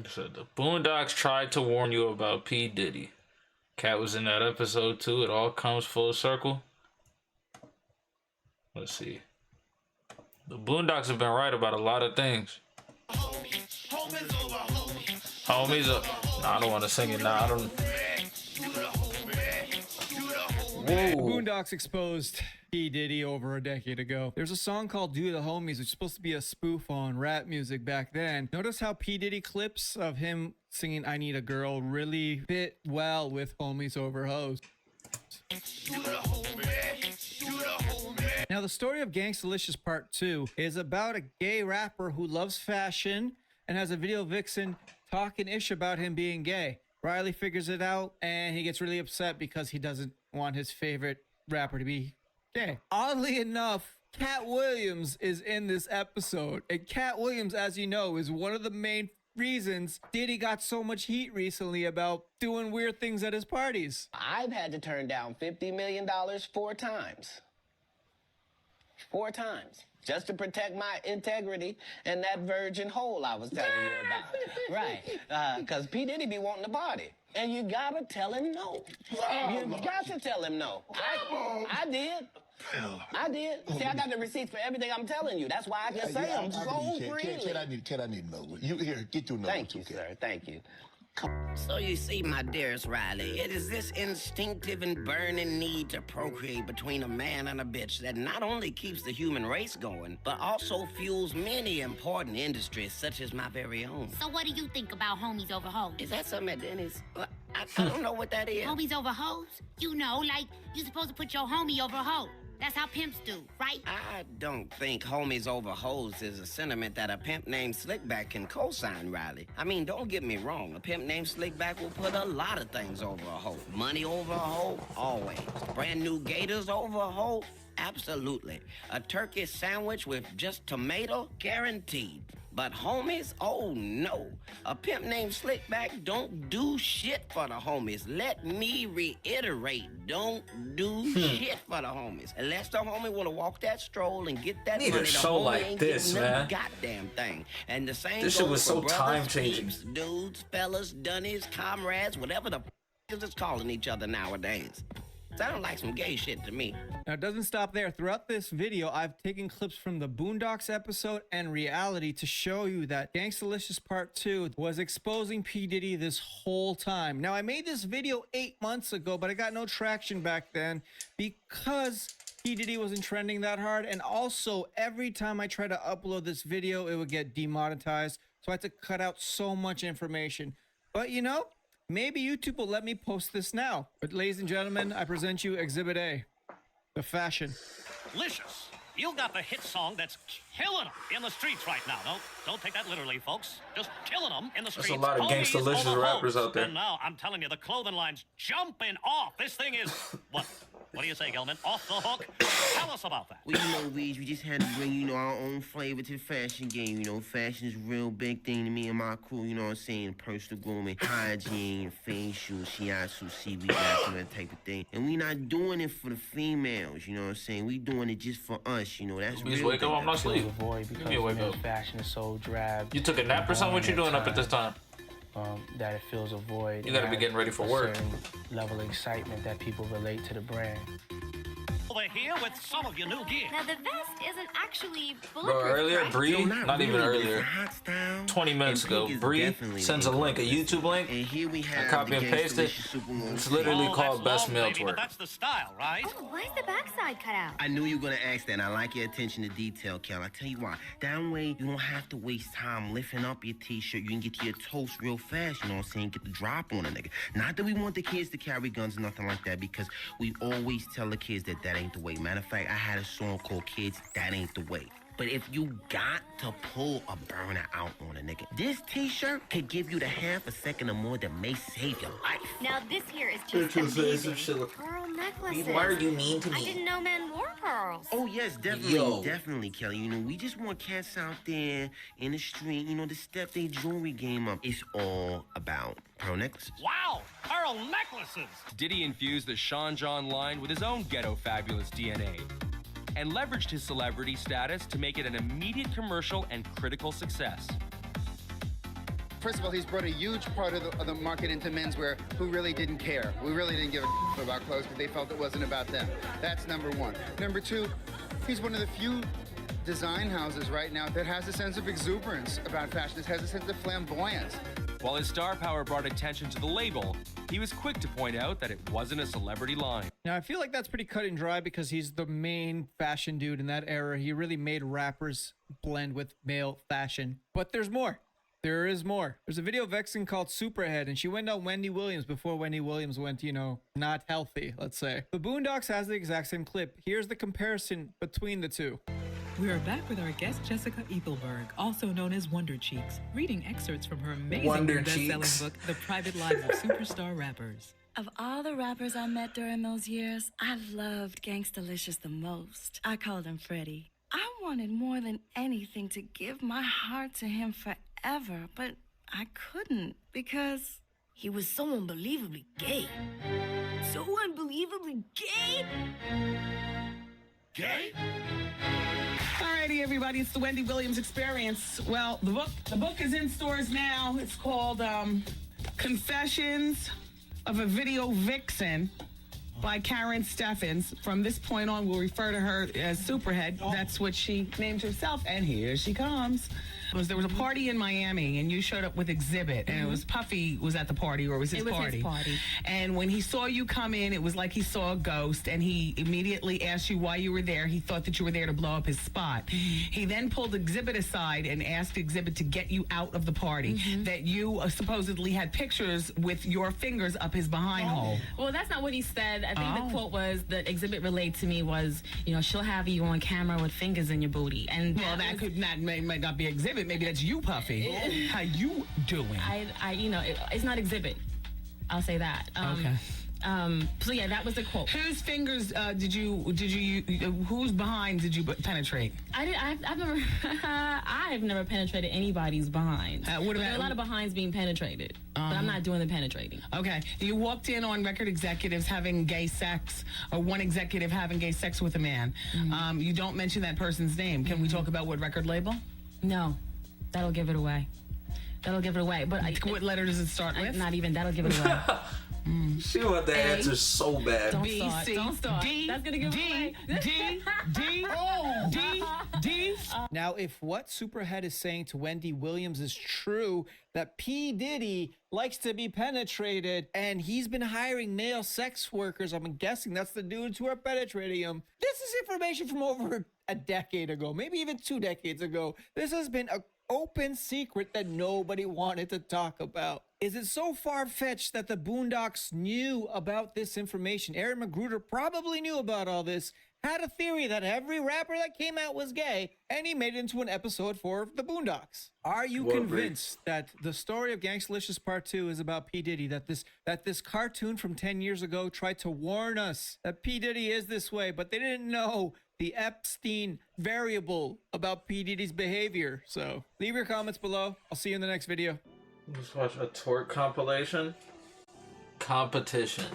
So the Boondocks tried to warn you about P. Diddy. Cat was in that episode too. It all comes full circle. Let's see. The Boondocks have been right about a lot of things. Homies up. Nah, I don't want to sing it. Nah, I don't. Whoa. Boondocks exposed P. Diddy over a decade ago. There's a song called Do the Homies, which is supposed to be a spoof on rap music back then. Notice how P. Diddy clips of him singing I Need a Girl really fit well with Homies Over Hoes. Now, the story of Gangstalicious Part 2 is about a gay rapper who loves fashion and has a video vixen talking ish about him being gay. Riley figures it out and he gets really upset because he doesn't want his favorite rapper to be gay. Oddly enough, Cat Williams is in this episode. And Cat Williams, as you know, is one of the main reasons Diddy got so much heat recently about doing weird things at his parties. I've had to turn down $50 million 4 times. 4 times. Just to protect my integrity and that virgin hole I was telling you about. Right. Because P. Diddy be wanting to party. And you gotta tell him no. You got to tell him no. I did. I did. See, I got the receipts for everything I'm telling you. That's why I can say them so freely. Kid, I need to know. You here, get your number. Thank you, sir. Thank you. So you see, my dearest Riley, it is this instinctive and burning need to procreate between a man and a bitch that not only keeps the human race going, but also fuels many important industries, such as my very own. So what do you think about homies over hoes? Is that something at Denny's? Well, I don't know what that is. Homies over hoes? You know, like, you supposed to put your homie over a hoe. That's how pimps do, right? I don't think homies over hoes is a sentiment that a pimp named Slickback can co-sign, Riley. I mean, don't get me wrong. A pimp named Slickback will put a lot of things over a hoe. Money over a hoe? Always. Brand new gators over a hoe? Absolutely. A turkey sandwich with just tomato? Guaranteed. But homies? Oh no. A pimp named Slickback don't do shit for the homies. Let me reiterate, don't do shit for the homies. Unless the homie wanna walk that stroll and get that money, the show homie like ain't this, getting man. a goddamn thing. And the same This shit goes was for so brothers, time-changing. peeps, dudes, fellas, dunnies, comrades, whatever the is calling each other nowadays. Sound like some gay shit to me. Now, it doesn't stop there. Throughout this video, I've taken clips from the Boondocks episode and reality to show you that Gangstalicious Part 2 was exposing P. Diddy this whole time. Now, I made this video 8 months ago, but I got no traction back then because P. Diddy wasn't trending that hard. And also, every time I tried to upload this video, it would get demonetized. So I had to cut out so much information. But you know, maybe YouTube will let me post this now. But ladies and gentlemen, I present you Exhibit A, the fashion. Licious. You got the hit song that's killing them in the streets right now. Don't take that literally, folks. Just killing them in the streets. There's a lot of Homies Gangstalicious over rappers hoes. out there. And now, I'm telling you, the clothing line's jumping off. This thing is, what? What do you say, Gelman? Off the hook? Tell us about that. Well, you know, Weege, we just had to bring, you know, our own flavor to the fashion game. You know, fashion is a real big thing to me and my crew, you know what I'm saying? Personal grooming, hygiene, facial, shiatsu, CBD, that type of thing. And we not doing it for the females, you know what I'm saying? We doing it just for us, you know, that's Please real. wake up, I'm not asleep. Give me a wake up. Fashion is so drab. You took a nap or something? What you doing up at this time? That it fills a void. You gotta be getting ready for work. Level of excitement that people relate to the brand. Over here with some of your new gear. Now, the vest isn't actually Bro, bulletproof, earlier, right? Bree, No, not even really, but it's earlier, a hot style. 20 minutes And ago, pink is Bree definitely sends a link, a YouTube link. And here we have copy the and paste it. Gangstalicious Superwoman. It's literally Oh, called that's Best long, Male baby, but Twerk. that's the style, right? Oh, why is the backside cut out? I knew you were gonna ask that, and I like your attention to detail, Kel. I tell you why. That way, you don't have to waste time lifting up your t-shirt. You can get to your toast real fast, you know what I'm saying? Get the drop on a nigga. Not that we want the kids to carry guns or nothing like that, because we always tell the kids that that ain't the way. Matter of fact, I had a song called Kids, That Ain't the Way. But if you got to pull a burner out on a nigga, this t-shirt could give you the half a second or more that may save your life. Now, this here is just amazing. Pearl necklaces. Why are you mean to I me? didn't know men wore pearls. Oh, yes, definitely, Yo. definitely, Kelly. You know, we just want cats out there in the street, you know, to step their jewelry game up. It's all about pearl necklaces. Wow, pearl necklaces. Diddy infused the Sean John line with his own ghetto fabulous DNA and leveraged his celebrity status to make it an immediate commercial and critical success. first of all, he's brought a huge part of the market into menswear who really didn't care. We really didn't give a about clothes because they felt it wasn't about them. That's number one. Number two, he's one of the few design houses right now that has a sense of exuberance about fashion. It has a sense of flamboyance. While his star power brought attention to the label, he was quick to point out that it wasn't a celebrity line. Now, I feel like that's pretty cut and dry because he's the main fashion dude in that era. He really made rappers blend with male fashion. But there's more. There is more. There's a video vixen called Superhead, and she went on Wendy Williams before Wendy Williams went, you know, not healthy, let's say. The Boondocks has the exact same clip. Here's the comparison between the two. We are back with our guest Jessica Ethelberg, also known as Wonder Cheeks, reading excerpts from her amazing best-selling book, The Private Lives of Superstar Rappers. Of all the rappers I met during those years, I loved Gangstalicious the most. I called him Freddie. I wanted more than anything to give my heart to him forever, but I couldn't because he was so unbelievably gay. So unbelievably gay? Gay? Alrighty, everybody, it's the Wendy Williams Experience. Well, the book is in stores now. It's called Confessions of a Video Vixen by Karen Steffens. From this point on, we'll refer to her as Superhead. That's what she named herself, and here she comes. There was a party in Miami, and you showed up with Exhibit, and it was Puffy was at the party, or it was his party? It was his party. And when he saw you come in, it was like he saw a ghost, and he immediately asked you why you were there. He thought that you were there to blow up his spot. He then pulled Exhibit aside and asked Exhibit to get you out of the party, that you supposedly had pictures with your fingers up his behind hole. Well, that's not what he said. I think the quote was, the Exhibit relayed to me was, you know, she'll have you on camera with fingers in your booty. And well, that could not, might not be Exhibit. Maybe that's you, Puffy. How you doing? You know, it's not Exhibit. I'll say that. Okay. So yeah, that was the quote. Whose fingers whose behind did you penetrate? I've never penetrated anybody's behind. There are a lot of behinds being penetrated, but I'm not doing the penetrating. Okay. You walked in on record executives having gay sex, or one executive having gay sex with a man. You don't mention that person's name. Can we talk about what record label? No. That'll give it away. That'll give it away. But what letter does it start with? Not even. That'll give it away. She want the answer so bad. Don't start. Don't start. That's gonna give it away. D. Now, if what Superhead is saying to Wendy Williams is true, that P. Diddy likes to be penetrated, and he's been hiring male sex workers, I'm guessing that's the dudes who are penetrating him. This is information from over a decade ago, maybe even 2 decades ago. This has been a open secret that nobody wanted to talk about. Is it so far-fetched that the Boondocks knew about this information? Aaron Magruder probably knew about all this, had a theory that every rapper that came out was gay, and he made it into an episode for the Boondocks. Are you convinced that the story of Gangstalicious Part 2 is about P. Diddy, that this cartoon from 10 years ago tried to warn us that P. Diddy is this way, but they didn't know the Epstein variable about P. Diddy's behavior? So leave your comments below. I'll see you in the next video. Let's watch a twerk compilation. Competition.